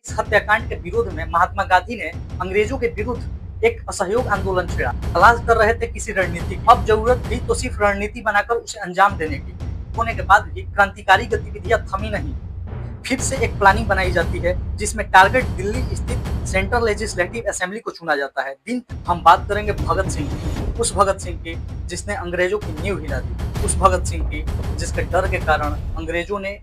इस हत्याकांड के विरोध में महात्मा गांधी ने अंग्रेजों के विरुद्ध एक असहयोग आंदोलन छेड़ा। तलाश कर रहे थे किसी रणनीति की। अब जरूरत थी तो सिर्फ रणनीति बनाकर उसे अंजाम देने की। होने के बाद भी क्रांतिकारी गतिविधियां थमी नहीं। फिर से एक प्लानिंग बनाई जाती है जिसमें टारगेट दिल्ली स्थित सेंट्रल लेजिस्लेटिव असेंबली को चुना जाता है। दिन हम बात करेंगे भगत सिंह की, उस भगत सिंह की जिसने अंग्रेजों की नींव हिला दी, उस भगत सिंह की जिसके डर के कारण अंग्रेजों ने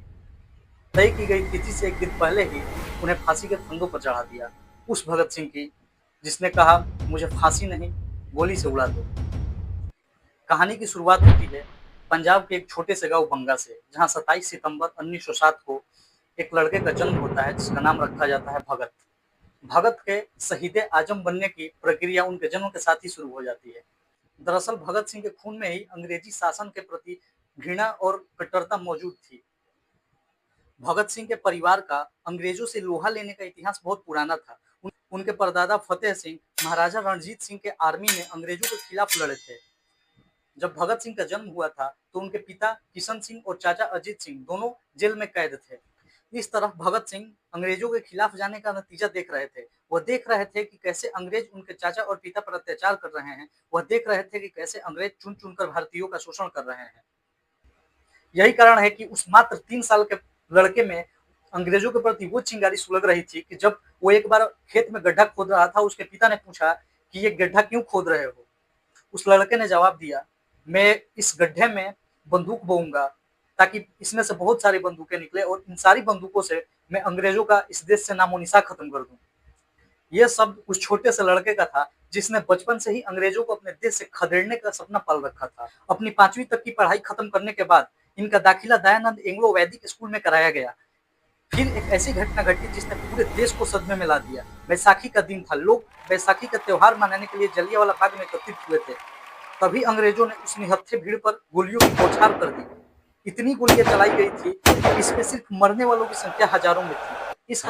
तय की गई तिथि से एक दिन पहले ही उन्हें फांसी के फंदों पर चढ़ा दिया। उस भगत सिंह की जिसने कहा मुझे फांसी नहीं गोली से उड़ा दो। कहानी की शुरुआत होती है पंजाब के एक छोटे से गांव बंगा से, जहां 27 सितंबर 1907 को एक लड़के का जन्म होता है जिसका नाम रखा जाता है भगत। भगत के शहीद आजम बनने की प्रक्रिया उनके जन्म के साथ ही शुरू हो जाती है। दरअसल भगत सिंह के खून में ही अंग्रेजी शासन के प्रति घृणा और कट्टरता मौजूद थी। भगत सिंह के परिवार का अंग्रेजों से लोहा लेने का इतिहास बहुत पुराना था। उनके परदादा फतेह सिंह महाराजा रणजीत सिंह के आर्मी में अंग्रेजों के खिलाफ लड़े थे। जब भगत सिंह का जन्म हुआ था तो उनके पिता किशन सिंह और चाचा अजीत सिंह दोनों जेल में कैद थे। इस तरह भगत सिंह अंग्रेजों के खिलाफ जाने का नतीजा देख रहे थे। वह देख रहे थे कि कैसे अंग्रेज उनके चाचा और पिता पर अत्याचार कर रहे हैं। वह देख रहे थे कि कैसे अंग्रेज चुन चुनकर भारतीयों का शोषण कर रहे हैं। यही कारण है कि उस मात्र 3 साल के लड़के में अंग्रेजों के प्रति वो चिंगारी सुलग रही थी कि जब वो एक बार खेत में गड्ढा खोद रहा था, उसके पिता ने पूछा कि ये गड्ढा क्यों खोद रहे हो। उस लड़के ने जवाब दिया, मैं इस गड्ढे में बंदूक बोऊंगा ताकि इसमें से बहुत सारी बंदूकें निकले और इन सारी बंदूकों से मैं अंग्रेजों का इस देश से नामोनिशान खत्म कर दूं। यह सब उस छोटे से लड़के का था जिसने बचपन से ही अंग्रेजों को अपने देश से खदेड़ने का सपना पाल रखा था। अपनी 5वीं तक की पढ़ाई खत्म करने के बाद इनका दाखिला दयानंद एंग्लो वैदिक स्कूल में कराया गया। फिर एक ऐसी घटना घटी जिसने पूरे देश को सदमे में ला दिया। बैसाखी का दिन था। लोग बैसाखी का त्योहार मनाने के लिए जलियांवाला बाग में एकत्रित हुए थे। तभी अंग्रेजों ने उस निहत्थे भीड़ पर गोलियों की बौछार कर दी। इतनी गोलियां चलाई गई थी कि इसमें सिर्फ मरने वालों की संख्या हजारों में थी। इस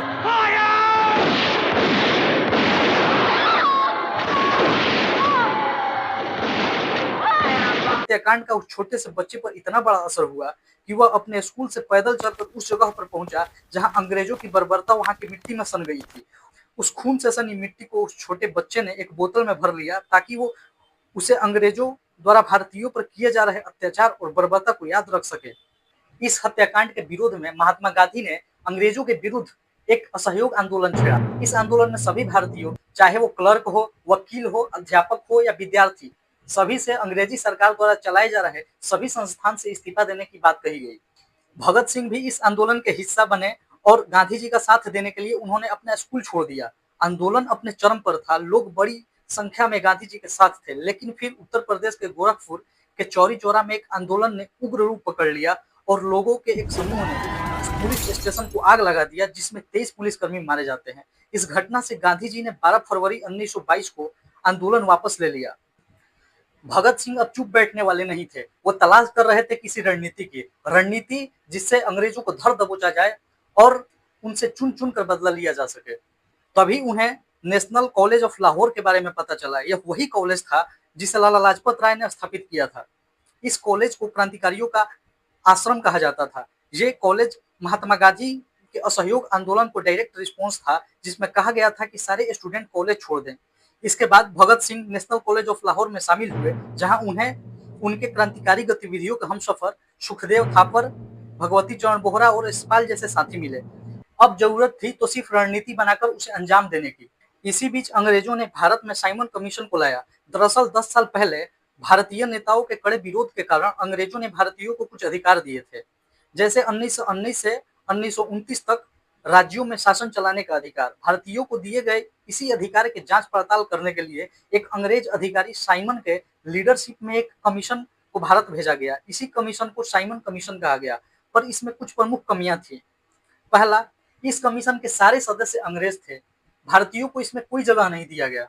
हत्याकांड का उस छोटे से बच्चे पर इतना बड़ा असर हुआ कि वह अपने स्कूल से पैदल चलकर उस जगह पर पहुंचा जहां अंग्रेजों की बर्बरता वहां की मिट्टी में सन गई थी। उस खून से सनी मिट्टी को उस छोटे बच्चे ने एक बोतल में भर लिया ताकि वो उसे अंग्रेजों द्वारा भारतीयों पर किए जा रहे अत्याचार और बर्बरता को याद रख सके। इस हत्याकांड के विरोध में महात्मा गांधी ने अंग्रेजों के विरुद्ध एक असहयोग आंदोलन छेड़ा। इस आंदोलन में सभी भारतीयों, चाहे वो क्लर्क हो, वकील हो, अध्यापक हो या विद्यार्थी, सभी से अंग्रेजी सरकार द्वारा चलाए जा रहे सभी संस्थान से इस्तीफा देने की बात कही गई। भगत सिंह भी इस आंदोलन के हिस्सा बने और गांधी जी का साथ देने के लिए उन्होंने अपना स्कूल छोड़ दिया। आंदोलन अपने चरम पर था। लोग बड़ी संख्या में गांधी जी के साथ थे, लेकिन फिर उत्तर प्रदेश के गोरखपुर के चौरी चौरा में एक आंदोलन ने उग्र रूप पकड़ लिया और लोगों के एक समूह ने उस पुलिस स्टेशन को आग लगा दिया जिसमें 23 पुलिसकर्मी मारे जाते हैं। इस घटना से गांधी जी ने 12 फरवरी 1922 को आंदोलन वापस ले लिया। भगत सिंह अब चुप बैठने वाले नहीं थे। वो तलाश कर रहे थे किसी रणनीति जिससे अंग्रेजों को धर दबोचा जाए और उनसे चुन चुन कर बदला लिया जा सके। तभी उन्हें नेशनल कॉलेज ऑफ लाहौर के बारे में पता चला। यह वही कॉलेज था जिसे लाला लाजपत राय ने स्थापित किया था। इस कॉलेज को क्रांतिकारियों का आश्रम कहा जाता था। ये कॉलेज महात्मा गांधी के असहयोग आंदोलन को डायरेक्ट रिस्पॉन्स था, जिसमें कहा गया था कि सारे स्टूडेंट कॉलेज छोड़ दें। इसके बाद Bhagat Singh national college of Lahore में शामिल हुए, जहां उन्हें उनके क्रांतिकारी गतिविधियों के हमसफर सुखदेव थापर, भगवती चरण बोहरा और यशपाल जैसे साथी मिले। अब जरूरत थी तो सिर्फ रणनीति बनाकर उसे अंजाम देने की। इसी बीच अंग्रेजों ने भारत में साइमन कमीशन को लाया। दरअसल 10 साल पहले भारतीय नेताओं के कड़े विरोध के कारण अंग्रेजों ने भारतीयों को कुछ अधिकार दिए थे, जैसे 1919 से 1929 तक राज्यों में शासन चलाने का अधिकार। भारतीयों को दिए गए इसी अधिकार की जांच पड़ताल करने के लिए एक अंग्रेज अधिकारी साइमन के लीडरशिप में एक कमीशन को भारत भेजा गया। इसी कमीशन को साइमन कमीशन कहा गया, पर इसमें कुछ प्रमुख कमियां थी। पहला, इस कमीशन के सारे सदस्य अंग्रेज थे। भारतीयों को इसमें कोई जगह नहीं दिया गया।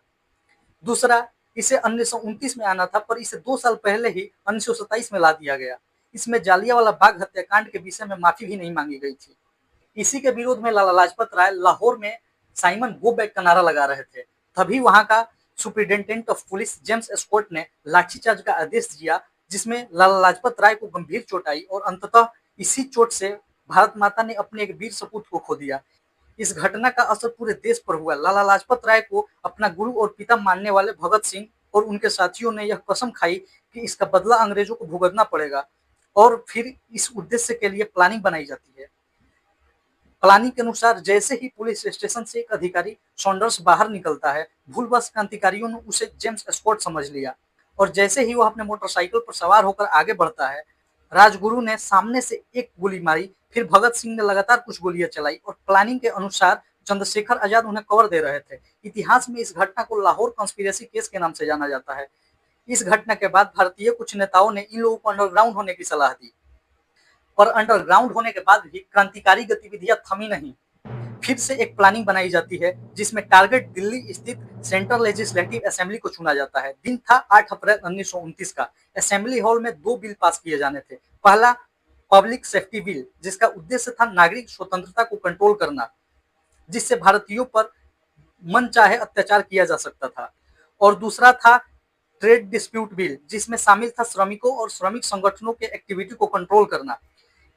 दूसरा, इसे 1929 में आना था, पर इसे 2 साल पहले ही 1927 में ला दिया गया। इसमें जालियांवाला बाग हत्याकांड के विषय में माफी भी नहीं मांगी गई थी। इसी के विरोध में लाला लाजपत राय लाहौर में साइमन गो बैक का नारा लगा रहे थे। तभी वहां का superintendent of police James Scott ने लाठीचार्ज का आदेश दिया, जिसमें लाला लाजपत राय को गंभीर चोट आई और अंततः इसी चोट से भारत माता ने अपने एक वीर सपूत को खो दिया। इस घटना का असर पूरे देश पर हुआ। लाला लाजपत राय को अपना गुरु और पिता मानने वाले भगत सिंह और उनके साथियों ने यह कसम खाई कि इसका बदला अंग्रेजों को भुगतना पड़ेगा, और फिर इस उद्देश्य के लिए प्लानिंग बनाई जाती है। प्लानिंग के अनुसार जैसे ही पुलिस स्टेशन से एक अधिकारी सॉन्डर्स बाहर निकलता है, भूलवश क्रांतिकारियों ने उसे जेम्स स्कॉट समझ लिया, और जैसे ही वह अपने मोटरसाइकिल पर सवार होकर आगे बढ़ता है, राजगुरु ने सामने से एक गोली मारी, फिर भगत सिंह ने लगातार कुछ गोलियां चलाई, और प्लानिंग के अनुसार चंद्रशेखर आजाद उन्हें कवर दे रहे थे। इतिहास में इस घटना को लाहौर कॉन्स्पिरेसी केस के नाम से जाना जाता है। इस घटना के बाद भारतीय कुछ नेताओं ने इन लोगों को अंडरग्राउंड होने की सलाह दी, पर अंडरग्राउंड होने के बाद भी क्रांतिकारी गतिविधियां थमी नहीं। फिर से एक प्लानिंग बनाई जाती है, जिसमें टारगेट दिल्ली स्थित सेंट्रल लेजिस्लेटिव असेंबली को चुना जाता है। दिन था 8 अप्रैल 1929 का। असेंबली हॉल में 2 बिल पास किए जाने थे। पहला पब्लिक सेफ्टी बिल, जिसका उद्देश्य था नागरिक स्वतंत्रता को कंट्रोल करना, जिससे भारतीयों पर मनचाहे अत्याचार किया जा सकता था। और दूसरा था ट्रेड डिस्प्यूट बिल, जिसमें शामिल था श्रमिकों और श्रमिक संगठनों के एक्टिविटी को कंट्रोल करना।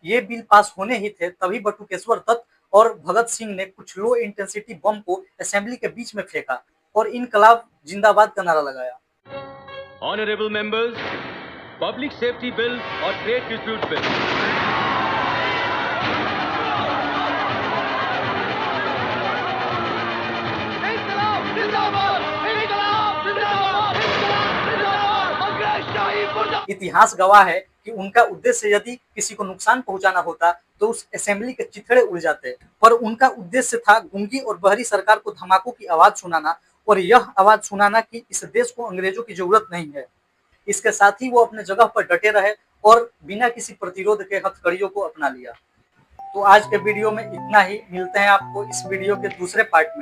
ये बिल पास होने ही थे, तभी बटुकेश्वर दत्त और भगत सिंह ने कुछ लो इंटेंसिटी बम को असेंबली के बीच में फेंका और इनकलाब जिंदाबाद का नारा लगाया। Honorable members, Public Safety Bill और Trade Dispute Bill। इतिहास गवाह है कि उनका उद्देश्य यदि किसी को नुकसान पहुंचाना होता तो उस असेंबली के चिथड़े उड़ जाते, पर उनका उद्देश्य था गूंगी और बहरी सरकार को धमाकों की आवाज सुनाना, और यह आवाज सुनाना कि इस देश को अंग्रेजों की जरूरत नहीं है। इसके साथ ही वो अपने जगह पर डटे रहे और बिना किसी प्रतिरोध के हथकड़ियों को अपना लिया। तो आज के वीडियो में इतना ही। मिलते हैं आपको इस वीडियो के दूसरे पार्ट में।